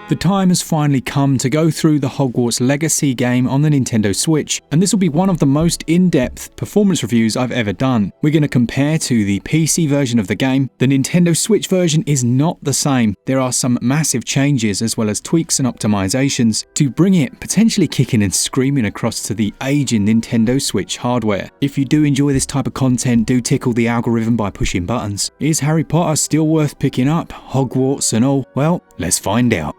The time has finally come to go through the Hogwarts Legacy game on the Nintendo Switch, and this will be one of the most in-depth performance reviews I've ever done. We're going to compare to the PC version of the game. The Nintendo Switch version is not the same. There are some massive changes as well as tweaks and optimizations to bring it potentially kicking and screaming across to the aging Nintendo Switch hardware. If you do enjoy this type of content, do tickle the algorithm by pushing buttons. Is Harry Potter still worth picking up? Hogwarts and all? Well, let's find out.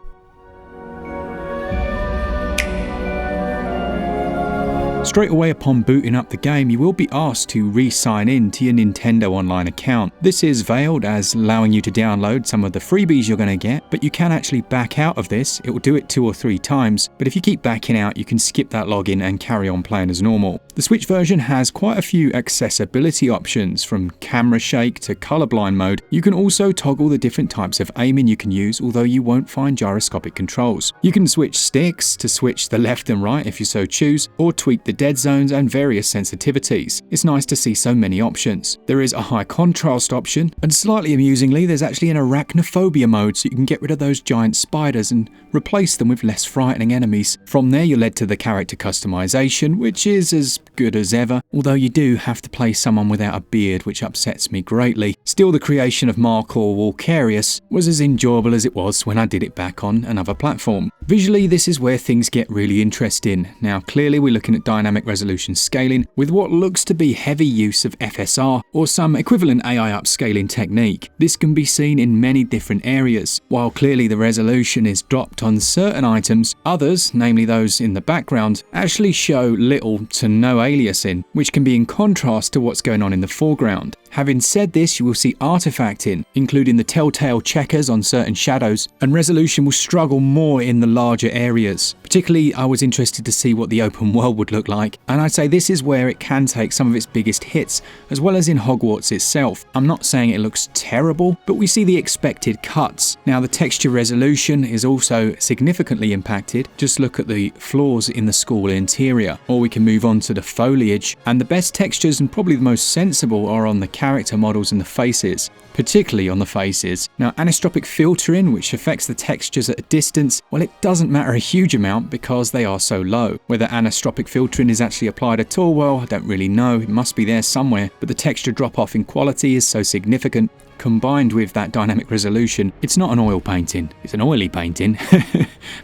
Straight away upon booting up the game, you will be asked to re-sign in to your Nintendo Online account. This is veiled as allowing you to download some of the freebies you're going to get, but you can actually back out of this. It will do it 2 or 3 times, but if you keep backing out, you can skip that login and carry on playing as normal. The Switch version has quite a few accessibility options, from camera shake to colorblind mode. You can also toggle the different types of aiming you can use, although you won't find gyroscopic controls. You can switch sticks to switch the left and right if you so choose, or tweak the dead zones and various sensitivities. It's nice to see so many options. There is a high contrast option, and slightly amusingly, there's actually an arachnophobia mode, so you can get rid of those giant spiders and replace them with less frightening enemies. From there, you're led to the character customization, which is as good as ever, although you do have to play someone without a beard, which upsets me greatly. Still, the creation of Markor Walkarius was as enjoyable as it was when I did it back on another platform. Visually, this is where things get really interesting. Now, clearly we're looking at dynamic resolution scaling with what looks to be heavy use of FSR or some equivalent AI upscaling technique. This can be seen in many different areas. While clearly the resolution is dropped on certain items, others, namely those in the background, actually show little to no aliasing, which can be in contrast to what's going on in the foreground. Having said this, you will see artifacting, including the telltale checkers on certain shadows, and resolution will struggle more in the larger areas. Particularly, I was interested to see what the open world would look like, and I'd say this is where it can take some of its biggest hits, as well as in Hogwarts itself. I'm not saying it looks terrible, but we see the expected cuts. Now, the texture resolution is also significantly impacted. Just look at the flaws in the school interior. Or we can move on to the foliage, and the best textures and probably the most sensible are on the character models and the faces, particularly on the faces. Now, anisotropic filtering, which affects the textures at a distance, well, it doesn't matter a huge amount because they are so low. Whether anisotropic filtering is actually applied at all, well, I don't really know. It must be there somewhere, but the texture drop-off in quality is so significant. Combined with that dynamic resolution, it's not an oil painting. It's an oily painting,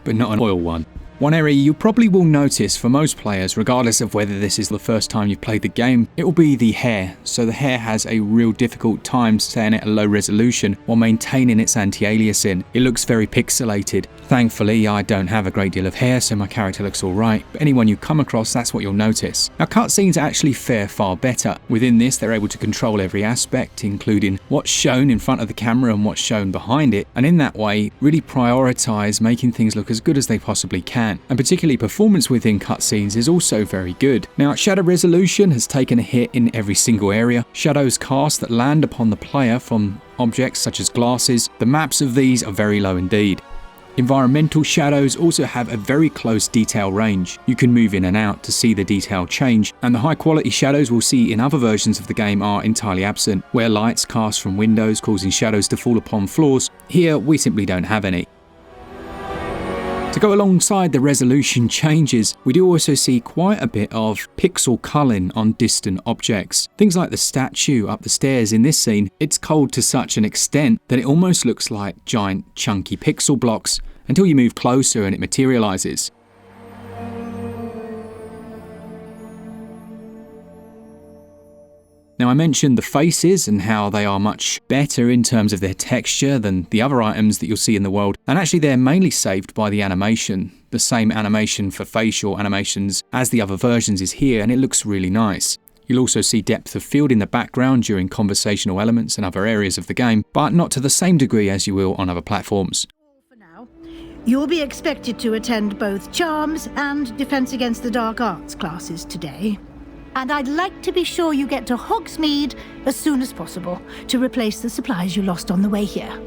but not an oil one. One area you probably will notice for most players, regardless of whether this is the first time you've played the game, it will be the hair. So the hair has a real difficult time staying at a low resolution while maintaining its anti-aliasing. It looks very pixelated. Thankfully, I don't have a great deal of hair, so my character looks alright, but anyone you come across, that's what you'll notice. Now, cutscenes actually fare far better. Within this, they're able to control every aspect, including what's shown in front of the camera and what's shown behind it, and in that way, really prioritize making things look as good as they possibly can. And particularly performance within cutscenes is also very good. Now, shadow resolution has taken a hit in every single area. Shadows cast that land upon the player from objects such as glasses, the maps of these are very low indeed. Environmental shadows also have a very close detail range. You can move in and out to see the detail change, and the high quality shadows we'll see in other versions of the game are entirely absent, where lights cast from windows causing shadows to fall upon floors. Here we simply don't have any. To go alongside the resolution changes, we do also see quite a bit of pixel culling on distant objects. Things like the statue up the stairs in this scene, it's culled to such an extent that it almost looks like giant chunky pixel blocks until you move closer and it materializes. Now, I mentioned the faces and how they are much better in terms of their texture than the other items that you'll see in the world, and actually they're mainly saved by the animation. The same animation for facial animations as the other versions is here, and it looks really nice. You'll also see depth of field in the background during conversational elements and other areas of the game, but not to the same degree as you will on other platforms. For now, you'll be expected to attend both Charms and Defense Against the Dark Arts classes today. And I'd like to be sure you get to Hogsmeade as soon as possible to replace the supplies you lost on the way here.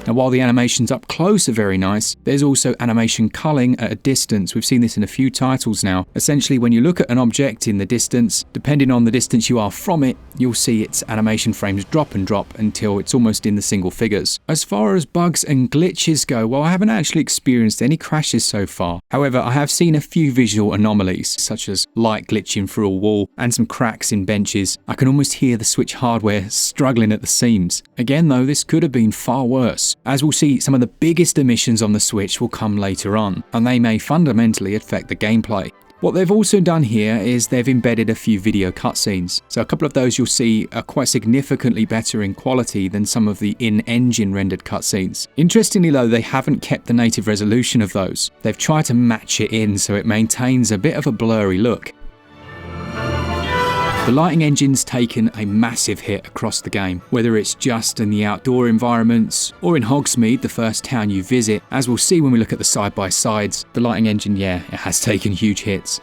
Now, while the animations up close are very nice, there's also animation culling at a distance. We've seen this in a few titles now. Essentially, when you look at an object in the distance, depending on the distance you are from it, you'll see its animation frames drop and drop until it's almost in the single figures. As far as bugs and glitches go, well, I haven't actually experienced any crashes so far. However, I have seen a few visual anomalies, such as light glitching through a wall and some cracks in benches. I can almost hear the Switch hardware struggling at the seams. Again though, this could have been far worse. As we'll see, some of the biggest omissions on the Switch will come later on, and they may fundamentally affect the gameplay. What they've also done here is they've embedded a few video cutscenes. So a couple of those you'll see are quite significantly better in quality than some of the in-engine rendered cutscenes. Interestingly though, they haven't kept the native resolution of those. They've tried to match it in so it maintains a bit of a blurry look. The lighting engine's taken a massive hit across the game, whether it's just in the outdoor environments or in Hogsmeade, the first town you visit. As we'll see when we look at the side-by-sides, the lighting engine, yeah, it has taken huge hits.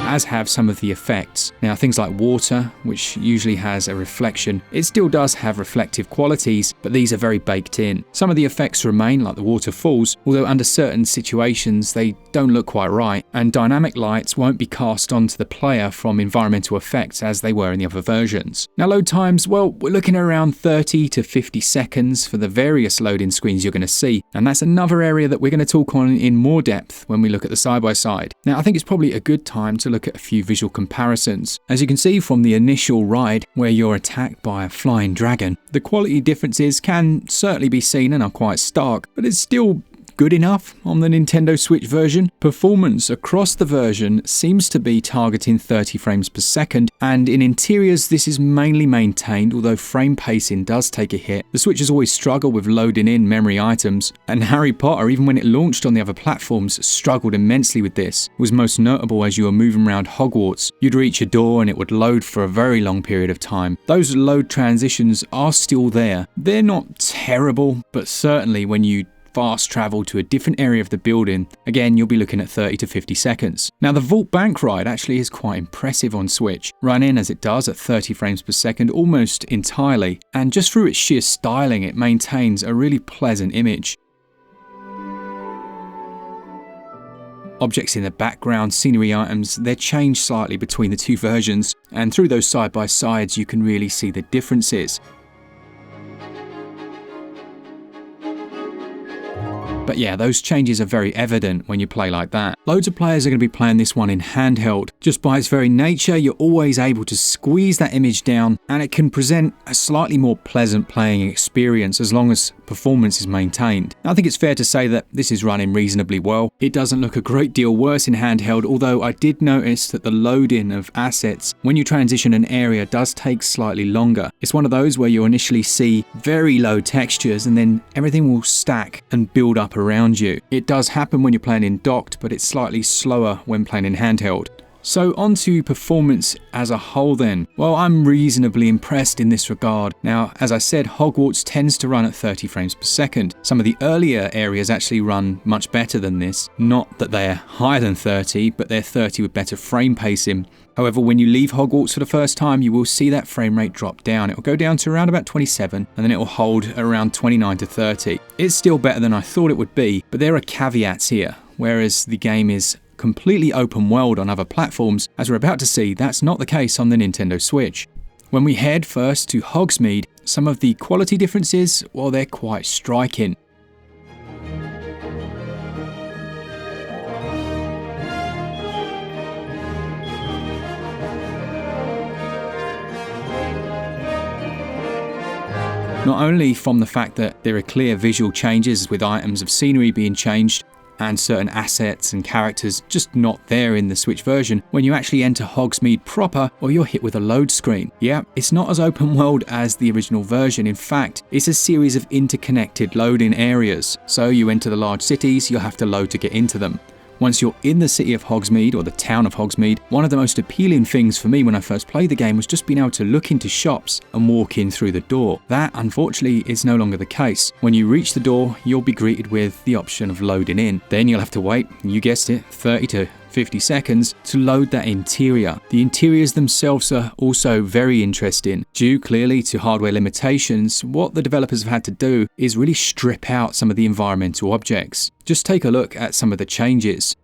As have some of the effects. Now, things like water, which usually has a reflection, it still does have reflective qualities, but these are very baked in. Some of the effects remain, like the waterfalls, although under certain situations they don't look quite right, and dynamic lights won't be cast onto the player from environmental effects as they were in the other versions. Now, load times, well, we're looking at around 30 to 50 seconds for the various loading screens you're going to see, and that's another area that we're going to talk on in more depth when we look at the side-by-side. Now, I think it's probably a good time to look at a few visual comparisons. As you can see from the initial ride where you're attacked by a flying dragon, the quality differences can certainly be seen and are quite stark, but it's still good enough on the Nintendo Switch version. Performance across the version seems to be targeting 30 frames per second, and in interiors this is mainly maintained, although frame pacing does take a hit. The Switch has always struggled with loading in memory items, and Harry Potter, even when it launched on the other platforms, struggled immensely with this. It was most notable as you were moving around Hogwarts. You'd reach a door and it would load for a very long period of time. Those load transitions are still there. They're not terrible, but certainly when you fast travel to a different area of the building, again you'll be looking at 30 to 50 seconds. Now, the Vault Bank ride actually is quite impressive on Switch, running as it does at 30 frames per second almost entirely, and just through its sheer styling it maintains a really pleasant image. Objects in the background, scenery items, they're changed slightly between the two versions, and through those side-by-sides you can really see the differences. But yeah, those changes are very evident when you play like that. Loads of players are going to be playing this one in handheld. Just by its very nature, you're always able to squeeze that image down, and it can present a slightly more pleasant playing experience as long as performance is maintained. I think it's fair to say that this is running reasonably well. It doesn't look a great deal worse in handheld, although I did notice that the loading of assets when you transition an area does take slightly longer. It's one of those where you initially see very low textures and then everything will stack and build up around you. It does happen when you're playing in docked, but it's slightly slower when playing in handheld. So on to performance as a whole then. Well, I'm reasonably impressed in this regard. Now, as I said, Hogwarts tends to run at 30 frames per second. Some of the earlier areas actually run much better than this. Not that they're higher than 30, but they're 30 with better frame pacing. However, when you leave Hogwarts for the first time, you will see that frame rate drop down. It will go down to around about 27, and then it will hold around 29 to 30. It's still better than I thought it would be, but there are caveats here. Whereas the game is completely open world on other platforms, as we're about to see, that's not the case on the Nintendo Switch. When we head first to Hogsmeade, some of the quality differences, well, they're quite striking. Not only from the fact that there are clear visual changes with items of scenery being changed, and certain assets and characters just not there in the Switch version, when you actually enter Hogsmeade proper, or you're hit with a load screen. Yeah, it's not as open world as the original version. In fact, it's a series of interconnected loading areas. So you enter the large cities, you'll have to load to get into them. Once you're in the city of Hogsmeade, or the town of Hogsmeade, one of the most appealing things for me when I first played the game was just being able to look into shops and walk in through the door. That, unfortunately, is no longer the case. When you reach the door, you'll be greeted with the option of loading in. Then you'll have to wait, you guessed it, 30 to 50 seconds to load that interior. The interiors themselves are also very interesting. Due clearly to hardware limitations, what the developers have had to do is really strip out some of the environmental objects. Just take a look at some of the changes.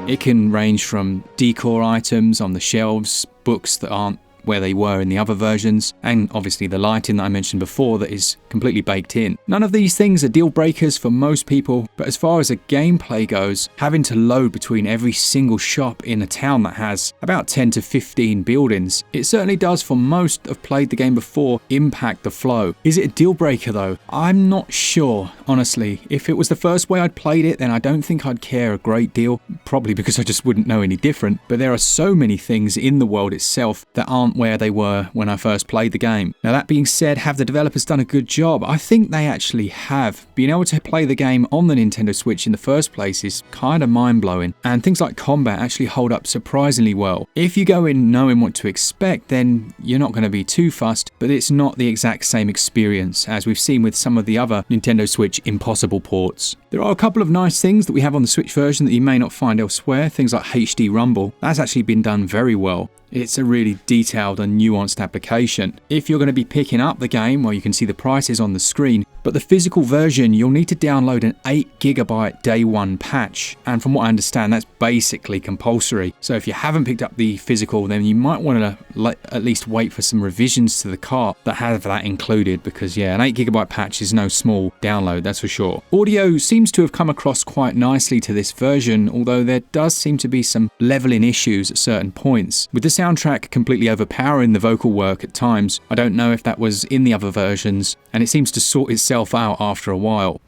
It can range from decor items on the shelves, books that aren't where they were in the other versions, and obviously the lighting that I mentioned before that is completely baked in. None of these things are deal breakers for most people, but as far as a gameplay goes, having to load between every single shop in a town that has about 10 to 15 buildings, it certainly does, for most have played the game before, impact the flow. Is it a deal breaker though? I'm not sure, honestly. If it was the first way I'd played it, then I don't think I'd care a great deal, probably because I just wouldn't know any different, but there are so many things in the world itself that aren't where they were when I first played the game. Now that being said, have the developers done a good job? I think they actually have. Being able to play the game on the Nintendo Switch in the first place is kind of mind-blowing, and things like combat actually hold up surprisingly well. If you go in knowing what to expect, then you're not going to be too fussed, but it's not the exact same experience as we've seen with some of the other Nintendo Switch impossible ports. There are a couple of nice things that we have on the Switch version that you may not find elsewhere, things like HD Rumble. That's actually been done very well. It's a really detailed and nuanced application. If you're going to be picking up the game, well, you can see the prices on the screen, but the physical version, you'll need to download an 8GB day one patch, and from what I understand, that's basically compulsory. So if you haven't picked up the physical, then you might want to at least wait for some revisions to the cart that have that included, because yeah, an 8GB patch is no small download, that's for sure. Audio seems to have come across quite nicely to this version, although there does seem to be some leveling issues at certain points. With the soundtrack completely overpowering the vocal work at times, I don't know if that was in the other versions, and it seems to sort itself out after a while.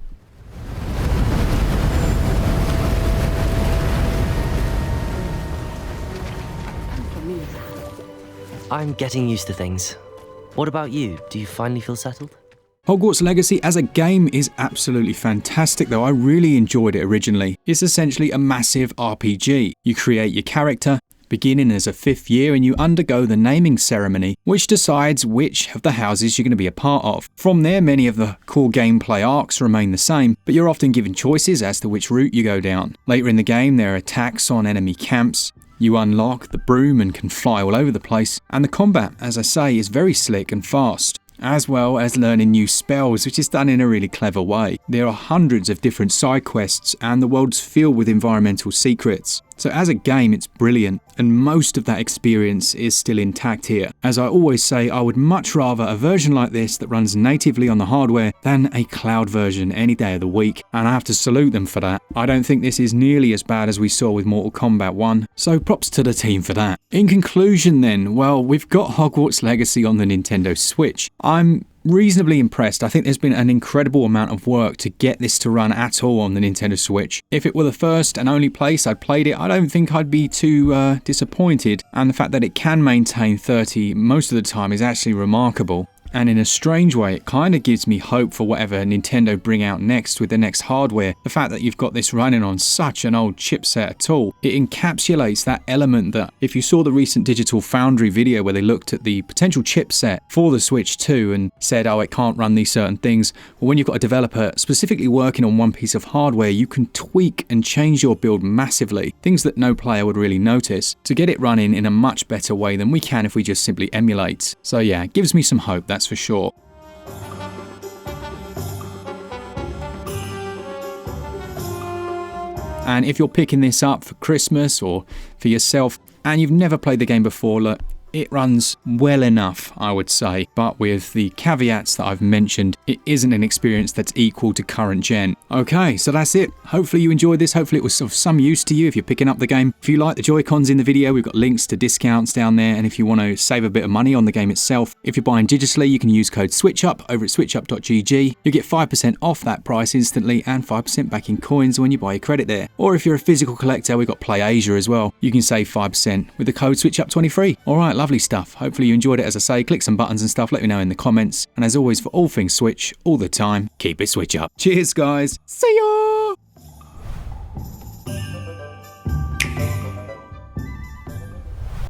I'm getting used to things. What about you? Do you finally feel settled? Hogwarts Legacy as a game is absolutely fantastic, though I really enjoyed it originally. It's essentially a massive RPG. You create your character, beginning as a 5th year, and you undergo the naming ceremony, which decides which of the houses you're going to be a part of. From there, many of the core gameplay arcs remain the same, but you're often given choices as to which route you go down. Later in the game, there are attacks on enemy camps. You unlock the broom and can fly all over the place, and the combat, as I say, is very slick and fast, as well as learning new spells, which is done in a really clever way. There are hundreds of different side quests, and the world's filled with environmental secrets. So as a game, it's brilliant, and most of that experience is still intact here. As I always say, I would much rather a version like this that runs natively on the hardware than a cloud version any day of the week, and I have to salute them for that. I don't think this is nearly as bad as we saw with Mortal Kombat 1, so props to the team for that. In conclusion then, well, we've got Hogwarts Legacy on the Nintendo Switch. I'm reasonably impressed. I think there's been an incredible amount of work to get this to run at all on the Nintendo Switch. If it were the first and only place I'd played it, I don't think I'd be too disappointed, and the fact that it can maintain 30 most of the time is actually remarkable. And in a strange way, it kind of gives me hope for whatever Nintendo bring out next with the next hardware. The fact that you've got this running on such an old chipset at all, it encapsulates that element that, if you saw the recent Digital Foundry video where they looked at the potential chipset for the Switch 2 and said, oh, it can't run these certain things. Well, when you've got a developer specifically working on one piece of hardware, you can tweak and change your build massively, things that no player would really notice, to get it running in a much better way than we can if we just simply emulate. So yeah, it gives me some hope, that's for sure. And if you're picking this up for Christmas or for yourself and you've never played the game before, look, it runs well enough, I would say, but with the caveats that I've mentioned, it isn't an experience that's equal to current gen. Okay, so that's it. Hopefully you enjoyed this. Hopefully it was of some use to you if you're picking up the game. If you like the Joy-Cons in the video, we've got links to discounts down there, and if you want to save a bit of money on the game itself, if you're buying digitally, you can use code SwitchUp over at switchup.gg. You'll get 5% off that price instantly and 5% back in coins when you buy your credit there. Or if you're a physical collector, we've got Play Asia as well. You can save 5% with the code SwitchUp23. Alright, lovely stuff. Hopefully you enjoyed it. As I say, click some buttons and stuff, let me know in the comments. And as always, for all things Switch, all the time, keep it Switch up. Cheers guys, see ya!